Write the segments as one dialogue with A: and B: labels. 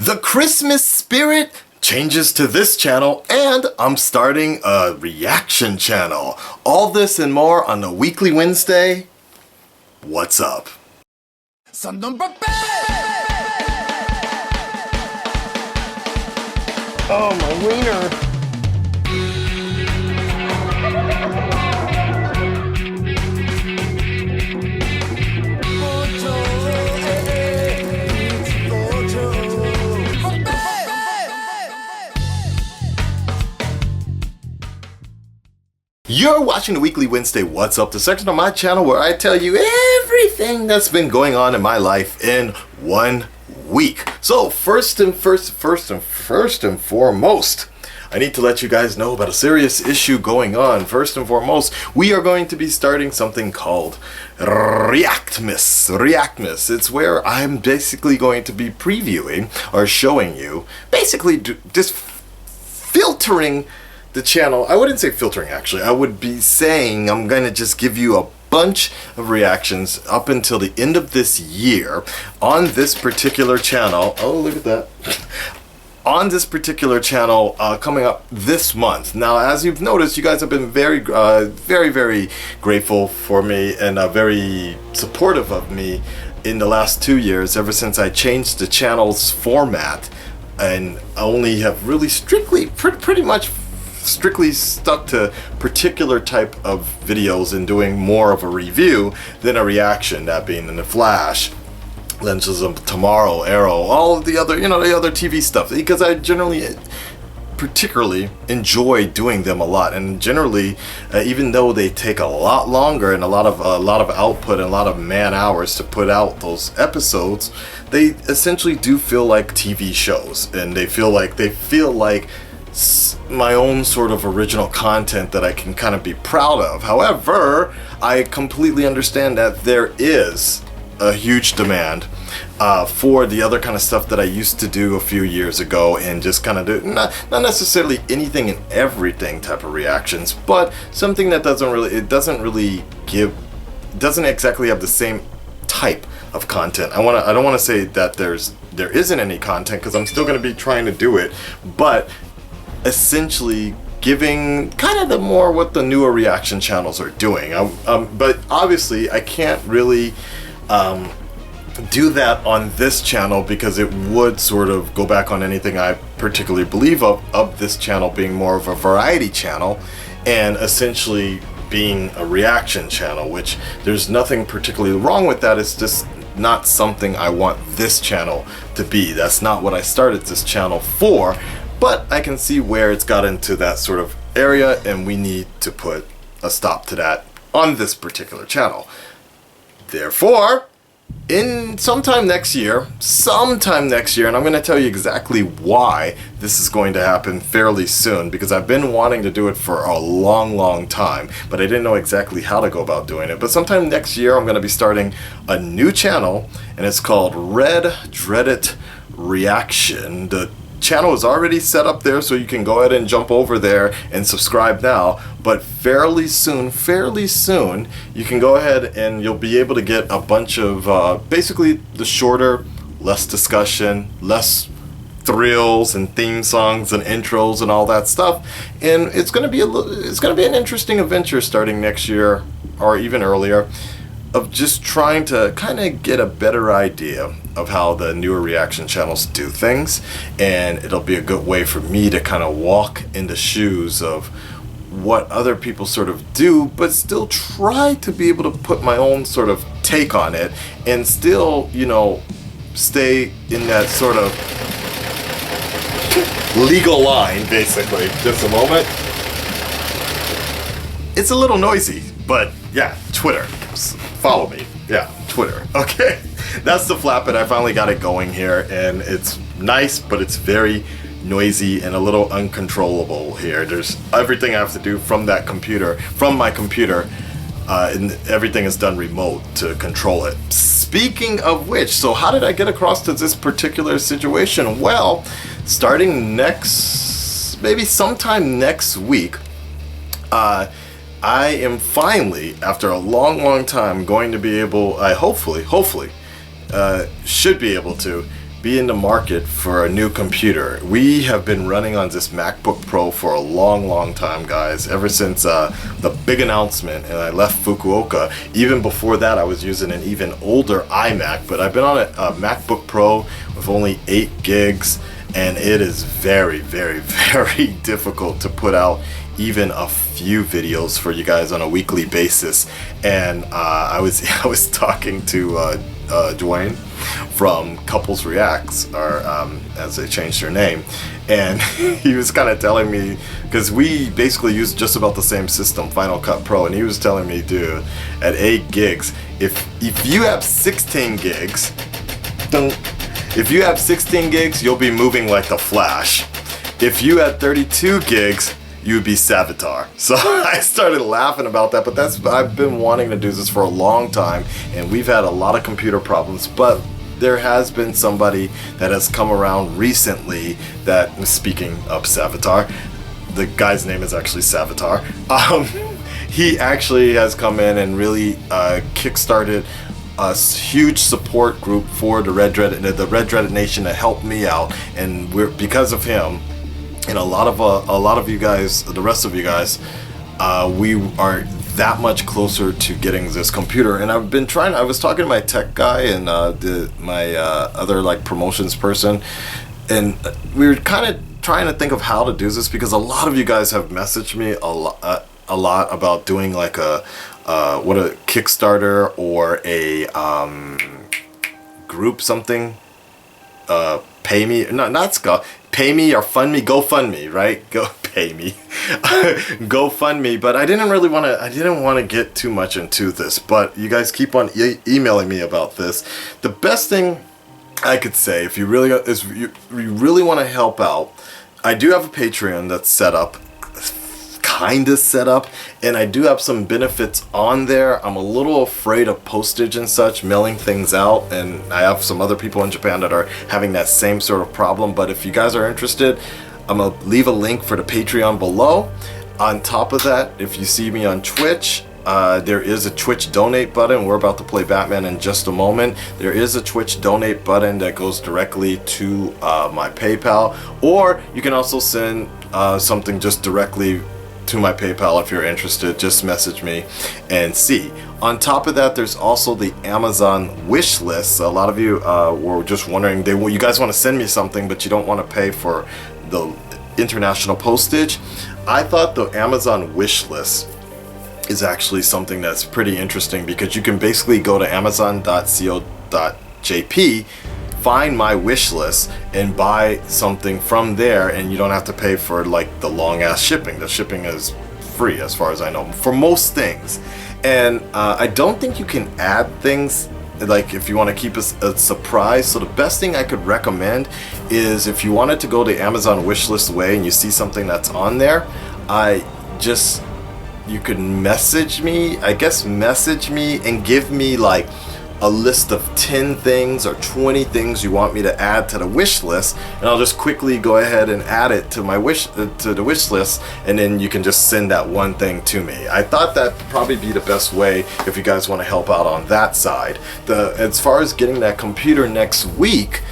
A: The Christmas spirit changes to this channel, and I'm starting a reaction channel. All this and more on the weekly Wednesday. What's up?
B: Oh, my wiener.
A: You're watching the weekly Wednesday What's Up, the section of my channel where I tell you everything that's been going on in my life in 1 week. So first and foremost, I need to let you guys know about a serious issue going on. First and foremost, we are going to be starting something called Reactmas. It's where I'm basically going to be previewing or showing you, basically just filtering the channel. I wouldn't say filtering, actually. I would be saying I'm going to just give you a bunch of reactions up until the end of this year on this particular channel. Oh, look at that. On this particular channel coming up this month. Now, as you've noticed, you guys have been very grateful for me and very supportive of me in the last 2 years, ever since I changed the channel's format and only have really pretty much strictly stuck to particular type of videos and doing more of a review than a reaction, that being in the Flash, Legends of Tomorrow, Arrow, all of the other, the other TV stuff, because I particularly enjoy doing them a lot. And generally, even though they take a lot longer and a lot of output and a lot of man hours to put out those episodes, they essentially do feel like TV shows, and they feel like my own sort of original content that I can kind of be proud of. However, I completely understand that there is a huge demand for the other kind of stuff that I used to do a few years ago, and just kind of do not necessarily anything and everything type of reactions, but something that doesn't exactly have the same type of content. I don't want to say that there isn't any content, because I'm still going to be trying to do it, but essentially giving kind of the more what the newer reaction channels are doing. But obviously I can't really do that on this channel, because it would sort of go back on anything I particularly believe of this channel being more of a variety channel and essentially being a reaction channel, which there's nothing particularly wrong with that. It's just not something I want this channel to be. That's not what I started this channel for. But I can see where it's got into that sort of area, and we need to put a stop to that on this particular channel. Therefore, sometime next year, and I'm going to tell you exactly why this is going to happen fairly soon, because I've been wanting to do it for a long time, but I didn't know exactly how to go about doing it. But sometime next year, I'm going to be starting a new channel, and it's called Red Dreaded Reaction. The channel is already set up there, so you can go ahead and jump over there and subscribe now. But fairly soon, you can go ahead and you'll be able to get a bunch of basically the shorter, less discussion, less thrills and theme songs and intros and all that stuff. And it's going to be an interesting adventure starting next year or even earlier, of just trying to kind of get a better idea of how the newer reaction channels do things. And it'll be a good way for me to kind of walk in the shoes of what other people sort of do, but still try to be able to put my own sort of take on it, and still, stay in that sort of legal line, basically. Just a moment. It's a little noisy, but yeah, Twitter. Follow me. Yeah, Twitter. Okay. That's the flap, and I finally got it going here, and it's nice, but it's very noisy and a little uncontrollable here. There's everything I have to do from my computer, and everything is done remote to control it. Speaking of which, so how did I get across to this particular situation? Well, starting maybe sometime next week, I am finally, after a long time, going to be able, I hopefully, should be able to be in the market for a new computer. We have been running on this MacBook Pro for a long time, guys, ever since the big announcement and I left Fukuoka. Even before that, I was using an even older iMac, but I've been on a MacBook Pro with only 8 gigs, and it is very difficult to put out even a few videos for you guys on a weekly basis. And I was talking to Dwayne from Couples Reacts, or as they changed their name, and he was kind of telling me, because we basically use just about the same system, Final Cut Pro, and he was telling me, dude, at 8 gigs, if you have 16 gigs, you'll be moving like the Flash. If you had 32 gigs, you'd be Savitar. So I started laughing about that, but I've been wanting to do this for a long time, and we've had a lot of computer problems, but there has been somebody that has come around recently that, speaking of Savitar, the guy's name is actually Savitar. He actually has come in and really kickstarted a huge support group for the Red Dreaded Nation to help me out, and because of him and a lot of you guys, the rest of you guys, we are that much closer to getting this computer. And I was talking to my tech guy and my other like promotions person, and we were kind of trying to think of how to do this, because a lot of you guys have messaged me a lot about doing like a Kickstarter or a group something, pay me, pay me or fund me, GoFundMe, right? Go pay me, GoFundMe. But I didn't want to get too much into this, but you guys keep on emailing me about this. The best thing I could say, if you really want to help out, I do have a Patreon that's set up, and I do have some benefits on there. I'm a little afraid of postage and such, mailing things out, and I have some other people in Japan that are having that same sort of problem. But if you guys are interested, I'm gonna leave a link for the Patreon below. On top of that, if you see me on Twitch, there is a Twitch donate button. We're about to play Batman in just a moment. There is a Twitch donate button that goes directly to my PayPal, or you can also send something just directly to my PayPal if you're interested. Just message me and see. On top of that, there's also the Amazon wish list. A lot of you were just wondering, you guys want to send me something, but you don't want to pay for the international postage. I thought the Amazon wish list is actually something that's pretty interesting, because you can basically go to amazon.co.jp, find my wish list, and buy something from there, and you don't have to pay for like the long ass shipping. The shipping is free as far as I know for most things. And I don't think you can add things, like if you want to keep a surprise. So the best thing I could recommend is, if you wanted to go the Amazon wishlist way and you see something that's on there, you could message me and give me like a list of 10 things or 20 things you want me to add to the wish list, and I'll just quickly go ahead and add it to my wish list, and then you can just send that one thing to me. I thought that'd probably be the best way if you guys want to help out on that side. As far as getting that computer next week,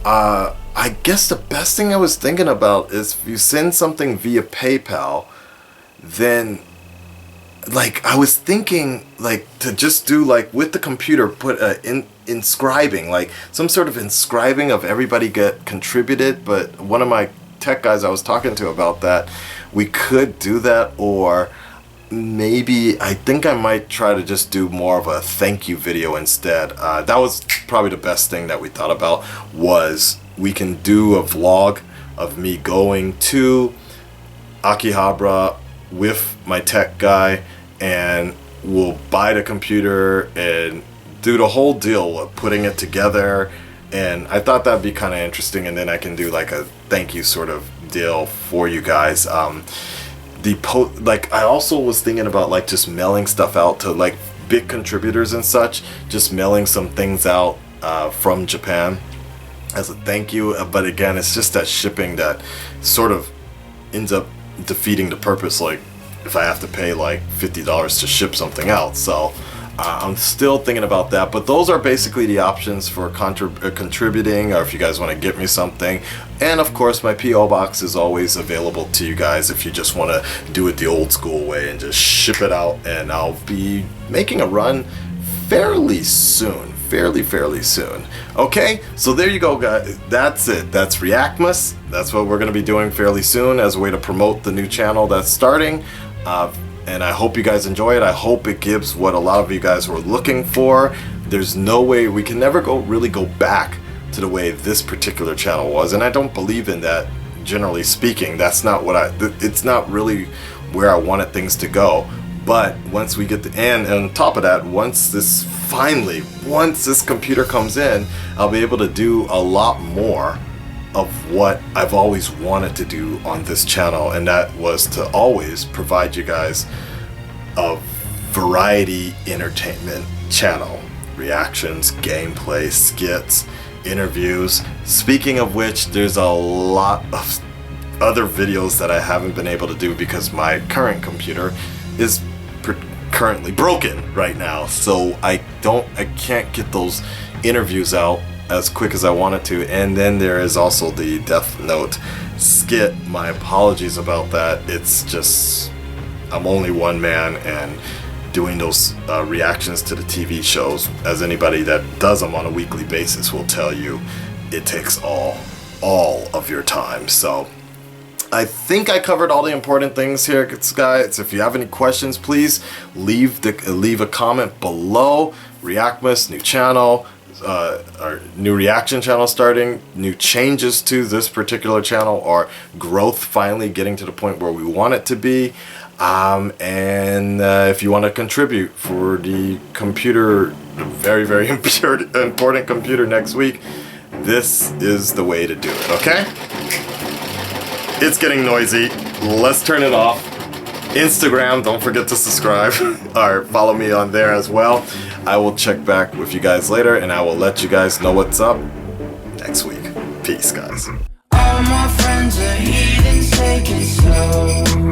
A: I guess the best thing I was thinking about is, if you send something via PayPal, then like I was thinking like to just do like with the computer, put inscribing, like some sort of inscribing of everybody get contributed. But one of my tech guys I was talking to about that, we could do that, or maybe I think I might try to just do more of a thank you video instead. That was probably the best thing that we thought about, was we can do a vlog of me going to Akihabara with my tech guy, and we'll buy the computer and do the whole deal of putting it together. And I thought that'd be kind of interesting, and then I can do like a thank you sort of deal for you guys. Like I also was thinking about like just mailing stuff out to like big contributors and such, just mailing some things out from Japan as a thank you. But again, it's just that shipping that sort of ends up defeating the purpose, like if I have to pay like $50 to ship something out. So I'm still thinking about that, but those are basically the options for contributing, or if you guys want to get me something. And of course, my P.O. box is always available to you guys if you just want to do it the old school way and just ship it out. And I'll be making a run fairly soon, fairly soon. Okay, so there you go, guys. That's it. That's Reactmas. That's what we're going to be doing fairly soon as a way to promote the new channel that's starting. And I hope you guys enjoy it. I hope it gives what a lot of you guys were looking for. There's no way, we can never really go back to the way this particular channel was, and I don't believe in that, generally speaking. That's not what it's not really where I wanted things to go. But once we get and on top of that, once this computer comes in, I'll be able to do a lot more of what I've always wanted to do on this channel, and that was to always provide you guys a variety entertainment channel. Reactions, gameplay, skits, interviews. Speaking of which, there's a lot of other videos that I haven't been able to do because my current computer is currently broken right now, so I can't get those interviews out as quick as I wanted to. And then there is also the Death Note skit. My apologies about that. It's just, I'm only one man, and doing those reactions to the TV shows, as anybody that does them on a weekly basis will tell you, it takes all of your time. So I think I covered all the important things here, guys. If you have any questions, please leave a comment below. Reactmas, new channel, our new reaction channel starting, new changes to this particular channel, or growth finally getting to the point where we want it to be. And if you want to contribute for the computer, the very important computer next week, this is the way to do it, okay? It's getting noisy. Let's turn it off. Instagram, don't forget to subscribe or follow me on there as well. I will check back with you guys later, and I will let you guys know what's up next week. Peace, guys.
B: All my friends are heathens, take it slow.